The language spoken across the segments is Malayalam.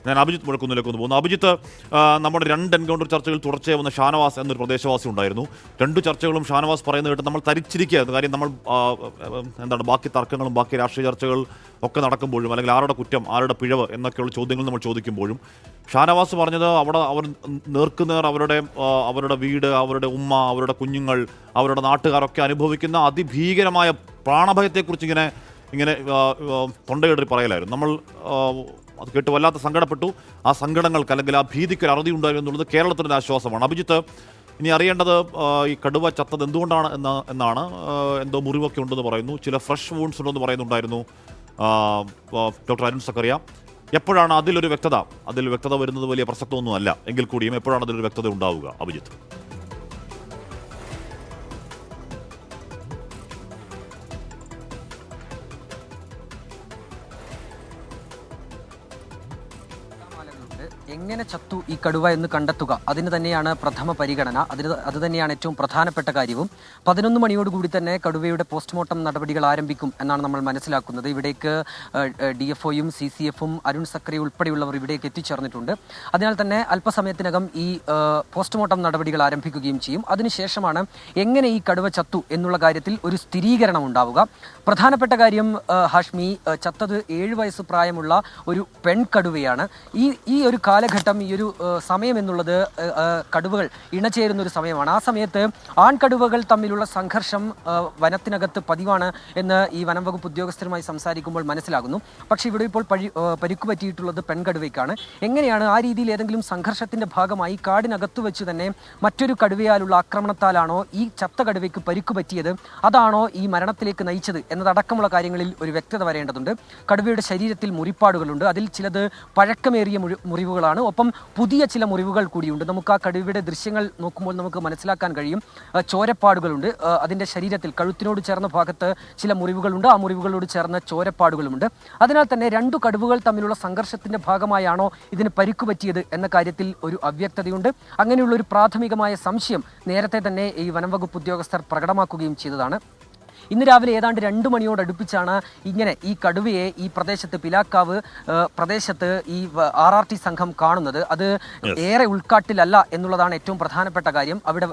ഞാൻ അഭിജിത്ത് മുഴക്കുന്നിലേക്ക് ഒന്ന് പോകുന്നു. അഭിജിത്ത്, നമ്മുടെ 2 എൻകൗണ്ടർ ചർച്ചകൾ തുടർച്ചയായി വന്ന ഷാനവാസ് എന്നൊരു പ്രദേശവാസി ഉണ്ടായിരുന്നു. 2 ചർച്ചകളും ഷാനവാസ് പറയുന്നത് കേട്ട് നമ്മൾ തരിച്ചിരിക്കുകയായിരുന്നു. കാര്യം നമ്മൾ ബാക്കി തർക്കങ്ങളും ബാക്കി രാഷ്ട്രീയ ചർച്ചകൾ ഒക്കെ നടക്കുമ്പോഴും, അല്ലെങ്കിൽ ആരുടെ കുറ്റം ആരുടെ പിഴവ് എന്നൊക്കെയുള്ള ചോദ്യങ്ങൾ നമ്മൾ ചോദിക്കുമ്പോഴും ഷാനവാസ് പറഞ്ഞത് അവർ നേർക്കുനേർ അവരുടെ വീട്, അവരുടെ ഉമ്മ, അവരുടെ കുഞ്ഞുങ്ങൾ, അവരുടെ നാട്ടുകാരൊക്കെ അനുഭവിക്കുന്ന അതിഭീകരമായ പ്രാണഭയത്തെക്കുറിച്ച് ഇങ്ങനെ തൊണ്ടയിടറി പറയലായിരുന്നു. നമ്മൾ അത് കേട്ട് വല്ലാത്ത സങ്കടപ്പെട്ടു. ആ സങ്കടങ്ങൾക്ക് അല്ലെങ്കിൽ ആ ഭീതിക്ക് ഒരു അറുതി ഉണ്ടായിരുന്നു എന്നുള്ളത് കേരളത്തിൻ്റെ ആശ്വാസമാണ്. അഭിജിത്ത്, ഇനി അറിയേണ്ടത് ഈ കടുവ ചത്തത് എന്തുകൊണ്ടാണ് എന്നാണ്. എന്തോ മുറിവൊക്കെ ഉണ്ടെന്ന് പറയുന്നു, ചില ഫ്രഷ് വൂൺസ് ഉണ്ടെന്ന് പറയുന്നുണ്ടായിരുന്നു ഡോക്ടർ അരുൺ സക്കറിയ. എപ്പോഴാണ് അതിൽ വ്യക്തത വരുന്നത്? വലിയ പ്രസക്തമൊന്നും അല്ല എങ്കിൽ കൂടിയും എപ്പോഴാണ് അതിലൊരു വ്യക്തത ഉണ്ടാവുക അഭിജിത്ത്? എങ്ങനെ ചത്തു ഈ കടുവ എന്ന് കണ്ടെത്തുക, അതിന് തന്നെയാണ് പ്രഥമ പരിഗണന. അത് തന്നെയാണ് ഏറ്റവും പ്രധാനപ്പെട്ട കാര്യവും. 11 മണിയോടുകൂടി തന്നെ കടുവയുടെ പോസ്റ്റ്മോർട്ടം നടപടികൾ ആരംഭിക്കും എന്നാണ് നമ്മൾ മനസ്സിലാക്കുന്നത്. ഇവിടേക്ക് DFOയും CCFും അരുൺ സക്രി ഉൾപ്പെടെയുള്ളവർ ഇവിടേക്ക് എത്തിച്ചേർന്നിട്ടുണ്ട്. അതിനാൽ തന്നെ അല്പസമയത്തിനകം ഈ പോസ്റ്റ്മോർട്ടം നടപടികൾ ആരംഭിക്കുകയും ചെയ്യും. അതിനുശേഷമാണ് എങ്ങനെ ഈ കടുവ ചത്തു എന്നുള്ള കാര്യത്തിൽ ഒരു സ്ഥിരീകരണം ഉണ്ടാവുക. പ്രധാനപ്പെട്ട കാര്യം ഹാഷ്മി, ചത്തത് 7 വയസ്സ് പ്രായമുള്ള ഒരു പെൺകടുവയാണ്. ഈ ഒരു കാലഘട്ടം, ഈ ഒരു സമയം എന്നുള്ളത് കടുവകൾ ഇണചേരുന്ന ഒരു സമയമാണ്. ആ സമയത്ത് ആൺകടുവകൾ തമ്മിലുള്ള സംഘർഷം വനത്തിനകത്ത് പതിവാണ് എന്ന് ഈ വനം വകുപ്പ് ഉദ്യോഗസ്ഥരുമായി സംസാരിക്കുമ്പോൾ മനസ്സിലാകുന്നു. പക്ഷേ ഇവിടെ ഇപ്പോൾ പരിക്കു പറ്റിയിട്ടുള്ളത് പെൺകടുവയ്ക്കാണ്. എങ്ങനെയാണ് ആ രീതിയിൽ ഏതെങ്കിലും സംഘർഷത്തിന്റെ ഭാഗമായി കാടിനകത്ത് വെച്ച് തന്നെ മറ്റൊരു കടുവയാലുള്ള ആക്രമണത്താലാണോ ഈ ചത്ത കടുവയ്ക്ക് പരിക്കു പറ്റിയത്, അതാണോ ഈ മരണത്തിലേക്ക് നയിച്ചത് എന്നതടക്കമുള്ള കാര്യങ്ങളിൽ ഒരു വ്യക്തത വരേണ്ടതുണ്ട്. കടുവയുടെ ശരീരത്തിൽ മുറിപ്പാടുകളുണ്ട്. അതിൽ ചിലത് പഴക്കമേറിയ മുറിവുകളാണ്. ഒപ്പം പുതിയ ചില മുറിവുകൾ കൂടിയുണ്ട്. നമുക്ക് ആ കടുവയുടെ ദൃശ്യങ്ങൾ നോക്കുമ്പോൾ നമുക്ക് മനസ്സിലാക്കാൻ കഴിയും. ചോരപ്പാടുകളുണ്ട് അതിൻ്റെ ശരീരത്തിൽ. കഴുത്തിനോട് ചേർന്ന ഭാഗത്ത് ചില മുറിവുകളുണ്ട്. ആ മുറിവുകളോട് ചേർന്ന ചോരപ്പാടുകളുമുണ്ട്. അതിനാൽ തന്നെ 2 കടുവകൾ തമ്മിലുള്ള സംഘർഷത്തിന്റെ ഭാഗമായാണോ ഇതിന് പരിക്കു പറ്റിയത് എന്ന കാര്യത്തിൽ ഒരു അവ്യക്തതയുണ്ട്. അങ്ങനെയുള്ള ഒരു പ്രാഥമികമായ സംശയം നേരത്തെ തന്നെ ഈ വനം വകുപ്പ് ഉദ്യോഗസ്ഥർ പ്രകടമാക്കുകയും ചെയ്തതാണ്. ഇന്ന് രാവിലെ ഏതാണ്ട് 2 മണിയോടടുപ്പിച്ചാണ് ഇങ്ങനെ ഈ കടുവയെ ഈ പ്രദേശത്ത് പിലാക്കാവ് പ്രദേശത്ത് ഈ RRT സംഘം കാണുന്നത്. അത് ഏറെ ഉൾക്കാട്ടിലല്ല എന്നുള്ളതാണ് ഏറ്റവും പ്രധാനപ്പെട്ട കാര്യം. അവിടെ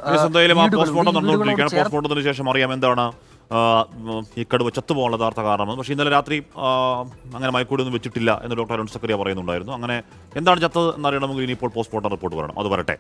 പോസ്റ്റ്മോർട്ടത്തിന് ശേഷം അറിയാം എന്താണ് ഈ കടുവ ചത്തുപോകാനുള്ള യഥാർത്ഥ കാരണം. പക്ഷേ ഇന്നലെ രാത്രി അങ്ങനെ മയക്കൂടിയൊന്നും വെച്ചിട്ടില്ല എന്ന് ഡോക്ടർ അരുൺ സക്കറിയ പറയുന്നുണ്ടായിരുന്നു. അങ്ങനെ എന്താണ് ചത്തത് എന്നറിയണമെങ്കിൽ ഇനിയിപ്പോൾ പോസ്റ്റ്മോർട്ടം റിപ്പോർട്ട് വരണം. അത് വരട്ടെ.